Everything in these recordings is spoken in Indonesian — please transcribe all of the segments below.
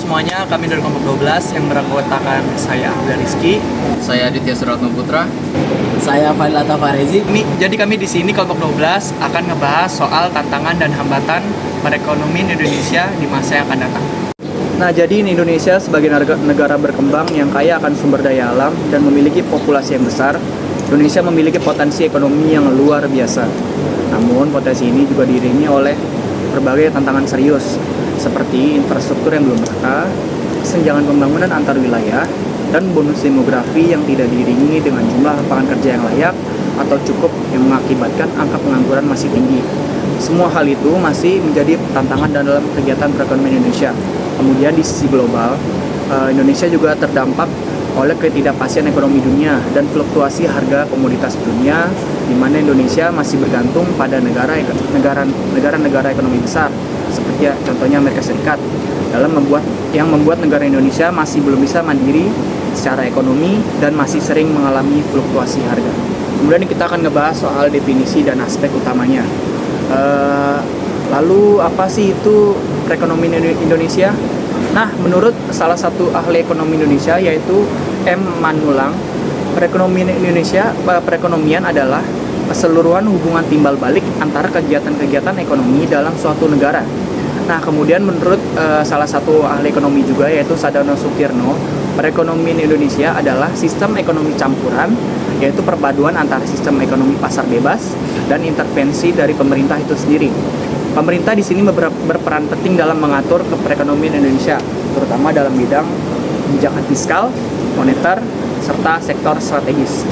semuanya, kami dari kelompok 12 yang beranggotakan saya Abdul Rizky. Saya Aditya Suratno Putra. Saya Fadlata Farezi. Jadi kami di sini kelompok 12 akan ngebahas soal tantangan dan hambatan perekonomian Indonesia di masa yang akan datang. Nah, jadi Indonesia sebagai negara berkembang yang kaya akan sumber daya alam dan memiliki populasi yang besar, Indonesia memiliki potensi ekonomi yang luar biasa. Namun, potensi ini juga diiringi oleh berbagai tantangan serius, seperti infrastruktur yang belum merata, kesenjangan pembangunan antar wilayah, dan bonus demografi yang tidak diiringi dengan jumlah lapangan kerja yang layak atau cukup yang mengakibatkan angka pengangguran masih tinggi. Semua hal itu masih menjadi tantangan dalam kegiatan perekonomian Indonesia. Kemudian di sisi global, Indonesia juga terdampak oleh ketidakpastian ekonomi dunia dan fluktuasi harga komoditas dunia, di mana Indonesia masih bergantung pada negara-negara ekonomi besar, seperti contohnya Amerika Serikat, yang membuat negara Indonesia masih belum bisa mandiri secara ekonomi dan masih sering mengalami fluktuasi harga. Kemudian kita akan ngebahas soal definisi dan aspek utamanya. Lalu apa sih itu perekonomian Indonesia? Nah, menurut salah satu ahli ekonomi Indonesia yaitu M. Manulang, perekonomian adalah keseluruhan hubungan timbal balik antara kegiatan-kegiatan ekonomi dalam suatu negara. Nah, kemudian menurut salah satu ahli ekonomi juga yaitu Sadono Sukirno, perekonomian Indonesia adalah sistem ekonomi campuran, yaitu perpaduan antara sistem ekonomi pasar bebas dan intervensi dari pemerintah itu sendiri. Pemerintah di sini berperan penting dalam mengatur perekonomian Indonesia, terutama dalam bidang kebijakan fiskal, moneter, serta sektor strategis.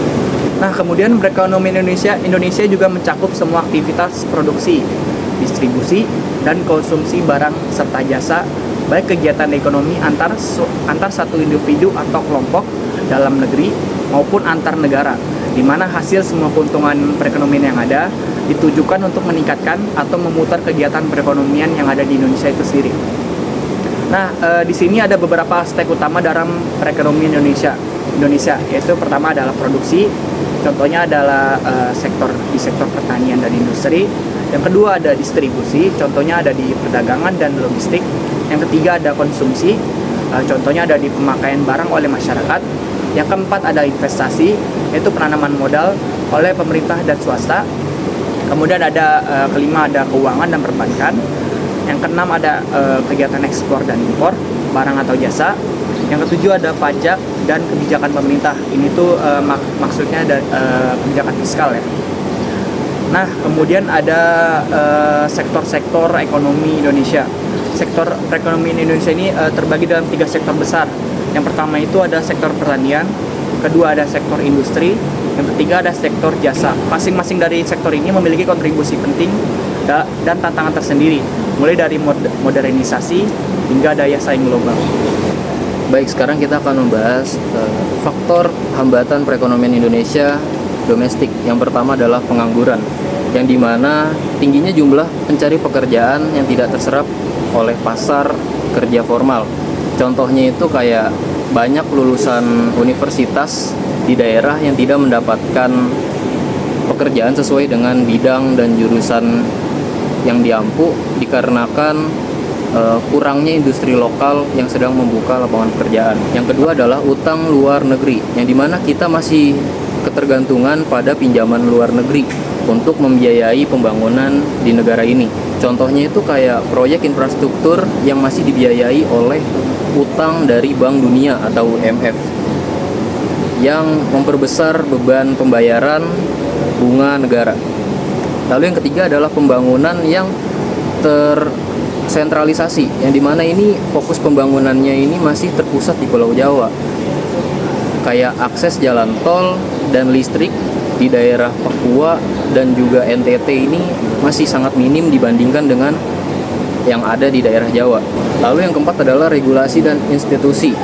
Nah, kemudian perekonomian Indonesia juga mencakup semua aktivitas produksi, distribusi, dan konsumsi barang serta jasa, baik kegiatan ekonomi antar satu individu atau kelompok dalam negeri maupun antar negara, di mana hasil semua keuntungan perekonomian yang ada ditujukan untuk meningkatkan atau memutar kegiatan perekonomian yang ada di Indonesia itu sendiri. Nah, di sini ada beberapa aspek utama dalam perekonomian Indonesia, yaitu pertama adalah produksi, contohnya adalah di sektor pertanian dan industri. Yang kedua ada distribusi, contohnya ada di perdagangan dan logistik. Yang ketiga ada konsumsi, contohnya ada di pemakaian barang oleh masyarakat. Yang keempat ada investasi, yaitu penanaman modal oleh pemerintah dan swasta. Kemudian ada kelima ada keuangan dan perbankan. Yang keenam ada kegiatan ekspor dan impor barang atau jasa. Yang ketujuh ada pajak dan kebijakan pemerintah. Ini tuh maksudnya ada kebijakan fiskal ya. Nah, kemudian ada sektor-sektor ekonomi Indonesia. Sektor perekonomian Indonesia ini terbagi dalam 3 sektor besar. Yang pertama itu ada sektor pertanian, kedua ada sektor industri, yang ketiga ada sektor jasa. Masing-masing dari sektor ini memiliki kontribusi penting dan tantangan tersendiri, mulai dari modernisasi hingga daya saing global. Baik, sekarang kita akan membahas faktor hambatan perekonomian Indonesia domestik. Yang pertama adalah pengangguran, yang dimana tingginya jumlah pencari pekerjaan yang tidak terserap oleh pasar kerja formal. Contohnya itu kayak banyak lulusan universitas di daerah yang tidak mendapatkan pekerjaan sesuai dengan bidang dan jurusan yang diampu dikarenakan kurangnya industri lokal yang sedang membuka lapangan pekerjaan. Yang kedua adalah utang luar negeri, yang dimana kita masih ketergantungan pada pinjaman luar negeri untuk membiayai pembangunan di negara ini. Contohnya itu kayak proyek infrastruktur yang masih dibiayai oleh utang dari Bank Dunia atau IMF yang memperbesar beban pembayaran bunga negara. Lalu yang ketiga adalah pembangunan yang tersentralisasi, yang dimana ini fokus pembangunannya ini masih terpusat di Pulau Jawa. Kayak akses jalan tol dan listrik di daerah Papua dan juga NTT ini masih sangat minim dibandingkan dengan yang ada di daerah Jawa. Lalu yang keempat adalah regulasi dan institusi,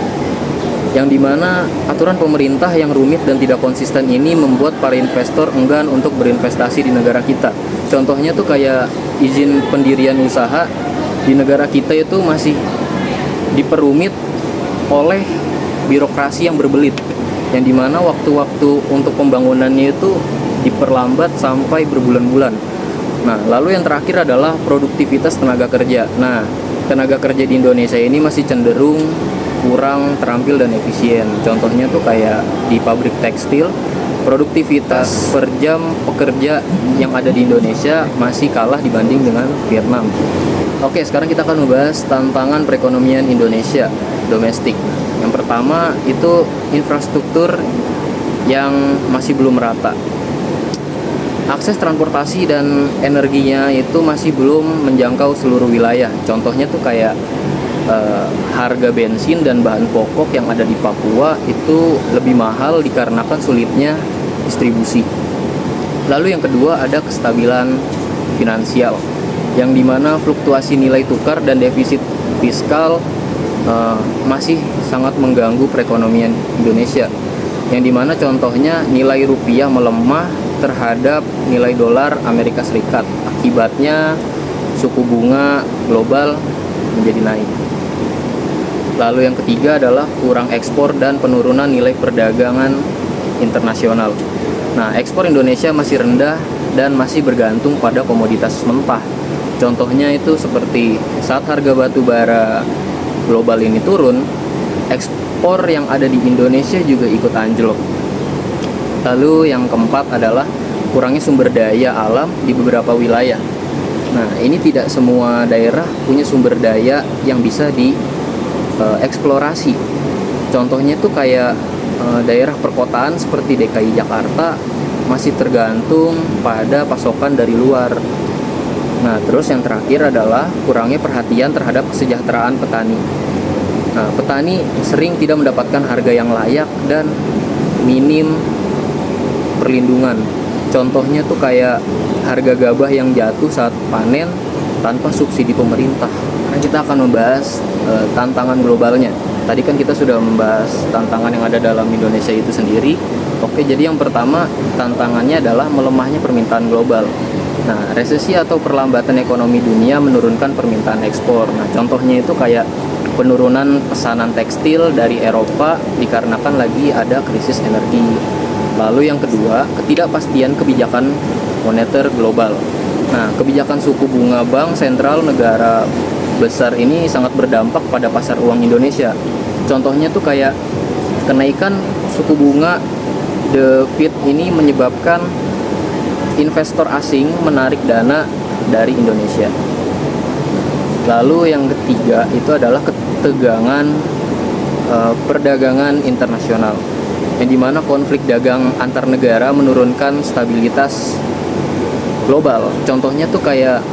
yang dimana aturan pemerintah yang rumit dan tidak konsisten ini membuat para investor enggan untuk berinvestasi di negara kita. Contohnya tuh kayak izin pendirian usaha di negara kita itu masih diperumit oleh birokrasi yang berbelit, yang dimana waktu-waktu untuk pembangunannya itu diperlambat sampai berbulan-bulan. Nah, lalu yang terakhir adalah produktivitas tenaga kerja. Nah, tenaga kerja di Indonesia ini masih cenderung kurang terampil dan efisien. Contohnya tuh kayak di pabrik tekstil, produktivitas per jam pekerja yang ada di Indonesia masih kalah dibanding dengan Vietnam. Oke, sekarang kita akan membahas tantangan perekonomian Indonesia domestik. Yang pertama itu infrastruktur yang masih belum merata. Akses transportasi dan energinya itu masih belum menjangkau seluruh wilayah. Contohnya tuh kayak harga bensin dan bahan pokok yang ada di Papua itu lebih mahal dikarenakan sulitnya distribusi. Lalu yang kedua ada kestabilan finansial, yang dimana fluktuasi nilai tukar dan defisit fiskal masih sangat mengganggu perekonomian Indonesia. Yang dimana contohnya nilai rupiah melemah terhadap nilai dolar Amerika Serikat. Akibatnya suku bunga global menjadi naik. Lalu yang ketiga adalah kurang ekspor dan penurunan nilai perdagangan internasional. Nah, ekspor Indonesia masih rendah dan masih bergantung pada komoditas mentah. Contohnya itu seperti saat harga batu bara global ini turun, ekspor yang ada di Indonesia juga ikut anjlok. Lalu yang keempat adalah kurangnya sumber daya alam di beberapa wilayah. Nah, ini tidak semua daerah punya sumber daya yang bisa dieksplorasi. Contohnya itu kayak daerah perkotaan seperti DKI Jakarta masih tergantung pada pasokan dari luar. Nah, terus yang terakhir adalah kurangnya perhatian terhadap kesejahteraan petani. Nah, petani sering tidak mendapatkan harga yang layak dan minim perlindungan. Contohnya tuh kayak harga gabah yang jatuh saat panen tanpa subsidi pemerintah. Nah, kita akan membahas tantangan globalnya. Tadi kan kita sudah membahas tantangan yang ada dalam Indonesia itu sendiri. Oke, jadi yang pertama tantangannya adalah melemahnya permintaan global. Nah, resesi atau perlambatan ekonomi dunia menurunkan permintaan ekspor. Nah, contohnya itu kayak penurunan pesanan tekstil dari Eropa dikarenakan lagi ada krisis energi. Lalu yang kedua, ketidakpastian kebijakan moneter global. Nah, kebijakan suku bunga bank sentral negara besar ini sangat berdampak pada pasar uang Indonesia. Contohnya tuh kayak kenaikan suku bunga The Fed ini menyebabkan investor asing menarik dana dari Indonesia. Lalu yang ketiga itu adalah ketegangan perdagangan internasional, yang dimana konflik dagang antar negara menurunkan stabilitas global. Contohnya tuh kayak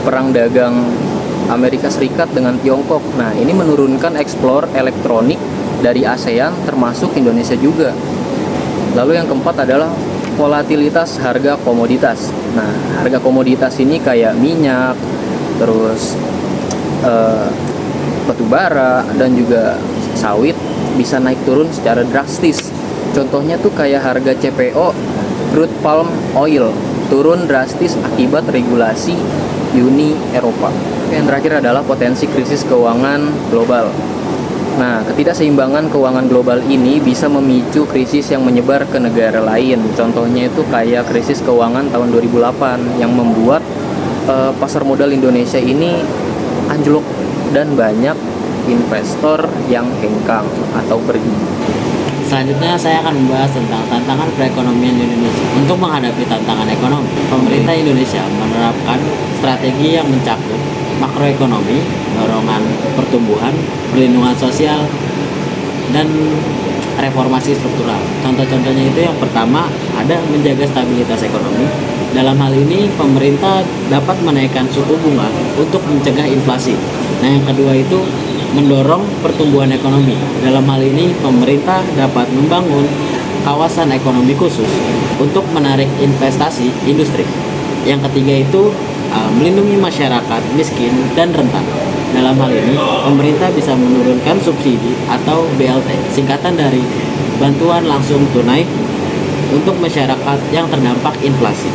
perang dagang Amerika Serikat dengan Tiongkok. Nah, ini menurunkan ekspor elektronik dari ASEAN termasuk Indonesia juga. Lalu yang keempat adalah volatilitas harga komoditas. Nah, harga komoditas ini kayak minyak, terus batu bara dan juga sawit bisa naik turun secara drastis. Contohnya tuh kayak harga CPO, crude palm oil, turun drastis akibat regulasi Uni Eropa. Yang terakhir adalah potensi krisis keuangan global. Nah, ketidakseimbangan keuangan global ini bisa memicu krisis yang menyebar ke negara lain. Contohnya itu kayak krisis keuangan tahun 2008 yang membuat pasar modal Indonesia ini anjlok dan banyak investor yang hengkang atau pergi. Selanjutnya saya akan membahas tentang tantangan perekonomian Indonesia. Untuk menghadapi tantangan ekonomi, pemerintah Indonesia menerapkan strategi yang mencakup makroekonomi, dorongan pertumbuhan, perlindungan sosial, dan reformasi struktural. Contoh-contohnya itu yang pertama ada menjaga stabilitas ekonomi. Dalam hal ini pemerintah dapat menaikkan suku bunga untuk mencegah inflasi. Nah, yang kedua itu mendorong pertumbuhan ekonomi. Dalam hal ini pemerintah dapat membangun kawasan ekonomi khusus untuk menarik investasi industri. Yang ketiga itu melindungi masyarakat miskin dan rentan. Dalam hal ini pemerintah bisa menurunkan subsidi atau BLT, singkatan dari bantuan langsung tunai untuk masyarakat yang terdampak inflasi.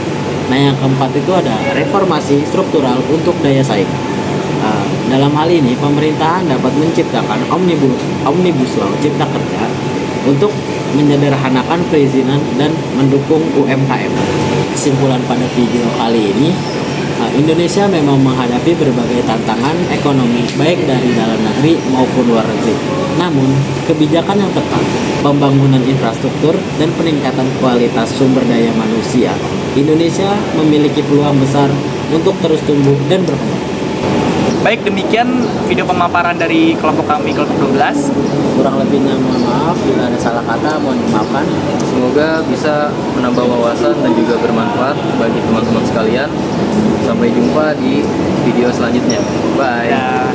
Nah, yang keempat itu ada reformasi struktural untuk daya saing. Dalam hal ini pemerintahan dapat menciptakan omnibus law cipta kerja untuk menyederhanakan perizinan dan mendukung UMKM. Kesimpulan pada video kali ini, Nah, Indonesia memang menghadapi berbagai tantangan ekonomi baik dari dalam negeri maupun luar negeri. Namun, kebijakan yang tepat, pembangunan infrastruktur dan peningkatan kualitas sumber daya manusia, Indonesia memiliki peluang besar untuk terus tumbuh dan berkembang. Baik, demikian video pemaparan dari kelompok kami, kelompok 12. Kurang lebihnya mohon maaf, bila ada salah kata mohon dimaafkan. Semoga bisa menambah wawasan dan juga bermanfaat bagi teman-teman sekalian. Sampai jumpa di video selanjutnya. Bye. Ya.